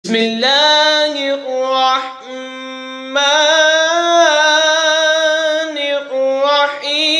بسم اللہ الرحمن الرحیم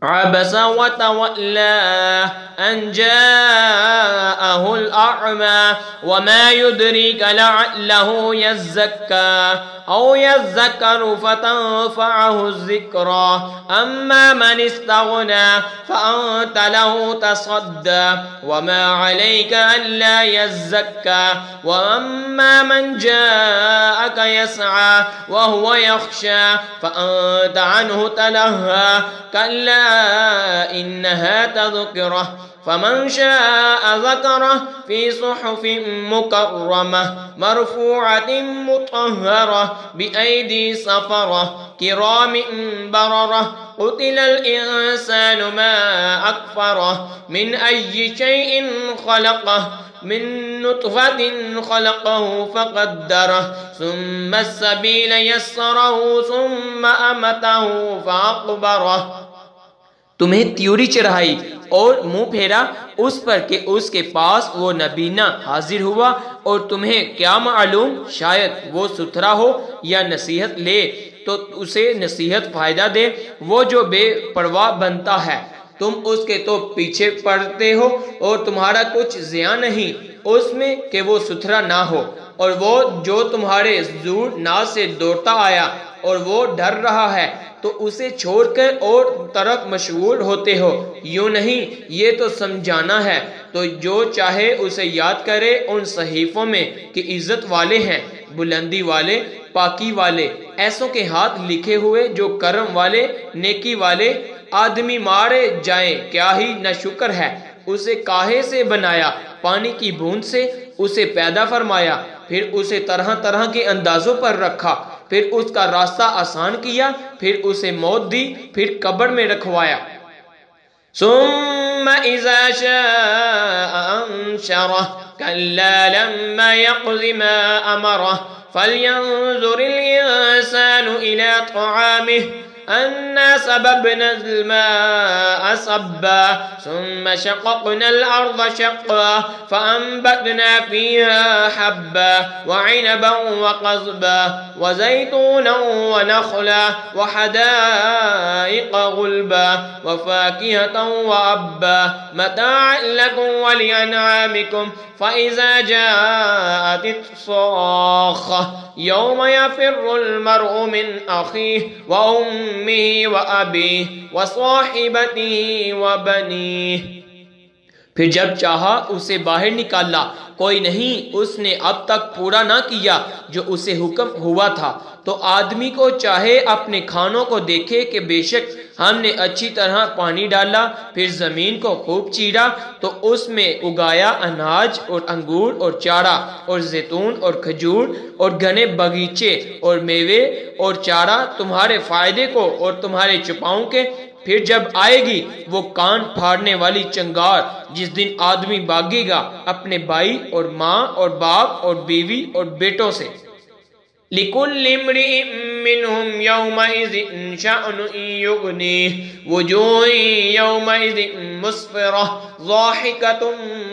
عبس وتولى أن جاءه الأعمى وما يدريك لعله يزكى أو يذكر فتنفعه الذكرى أما من استغنى فأنت له تصدى وما عليك ألا يزكى وأما من جاءك يسعى وهو يخشى فأنت عنه تلهى كلا إنها تذكرة فمن شاء ذكره في صحف مكرمة مرفوعة مطهرة بأيدي سفرة كرام بررة قتل الإنسان ما أكفره من أي شيء خلقه من نطفة خلقه فقدره ثم السبيل يسره ثم أمته فأقبره تمہیں تیوری چڑھائی اور منہ پھیرا اس پر کہ اس کے پاس وہ نبینا حاضر ہوا اور تمہیں کیا معلوم شاید وہ ستھرا ہو یا نصیحت لے تو اسے نصیحت فائدہ دے وہ جو بے پرواہ بنتا ہے تم اس کے تو پیچھے پڑتے ہو اور تمہارا کچھ زیاں نہیں اس میں کہ وہ ستھرا نہ ہو اور وہ جو تمہارے زور ناز سے دوڑتا آیا اور وہ ڈر رہا ہے تو اسے چھوڑ کر اور طرف مشغول ہوتے ہو یوں نہیں یہ تو سمجھانا ہے تو جو چاہے اسے یاد کرے ان صحیفوں میں کہ عزت والے ہیں بلندی والے پاکی والے ایسوں کے ہاتھ لکھے ہوئے جو کرم والے نیکی والے آدمی مارے جائیں کیا ہی نہ شکر ہے اسے کاہے سے بنایا پانی کی بوند سے اسے پیدا فرمایا پھر اسے طرح طرح کے اندازوں پر رکھا پھر اس کا راستہ آسان کیا پھر اسے موت دی پھر قبر میں رکھوایا ثم اذا شاء انشره كلا لما يقض ما امره فلينظر الانسان الى طعامه أنا صببنا الماء صبا ثم شققنا الأرض شقا فأنبتنا فيها حبا وعنبا وقضبا وزيتونا ونخلا وحدائق غلبا وفاكهة وأبا متاعا لكم ولأنعامكم فإذا جاءت الصاخة يوم يفر المرء من أخيه وأمه وأبيه وصاحبته وبنيه پھر جب چاہا اسے باہر نکالا کوئی نہیں اس نے اب تک پورا نہ کیا جو اسے حکم ہوا تھا تو آدمی کو چاہے اپنے کھانوں کو دیکھے کہ بے شک ہم نے اچھی طرح پانی ڈالا پھر زمین کو خوب چیرا تو اس میں اگایا اناج اور انگور اور چارہ اور زیتون اور کھجور اور گھنے باغیچے اور میوے اور چارہ تمہارے فائدے کو اور تمہارے چھپاؤں کے پھر جب آئے گی وہ کان پھاڑنے والی چنگار جس دن آدمی بھاگے گا اپنے بھائی اور ماں اور باپ اور بیوی اور بیٹوں سے لِكُلِّ امْرِئٍ مِّنْهُمْ يَوْمَئِذٍ شَأْنٌ يُغْنِيهِ وُجُوهٌ يَوْمَئِذٍ مُسْفِرَةٌ ضَاحِكَةٌ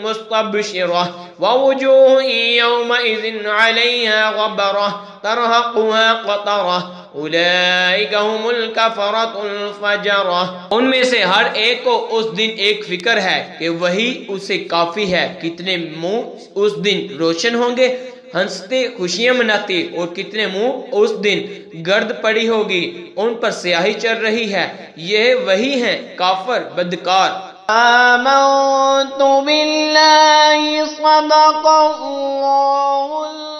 مُسْتَبْشِرَةٌ وَوُجُوهٌ يَوْمَئِذٍ عَلَيْهَا غَبَرَةٌ تَرْهَقُهَا قَتَرَةٌ اولئک هم الکفرۃ الفجرہ ان میں سے ہر ایک کو اس دن ایک فکر ہے کہ وہی اسے کافی ہے کتنے منہ اس دن روشن ہوں گے ہنستے خوشیاں مناتے اور کتنے منہ اس دن گرد پڑی ہوگی ان پر سیاہی چل رہی ہے یہ وہی ہیں کافر بدکار آمنت باللہ صدق اللہ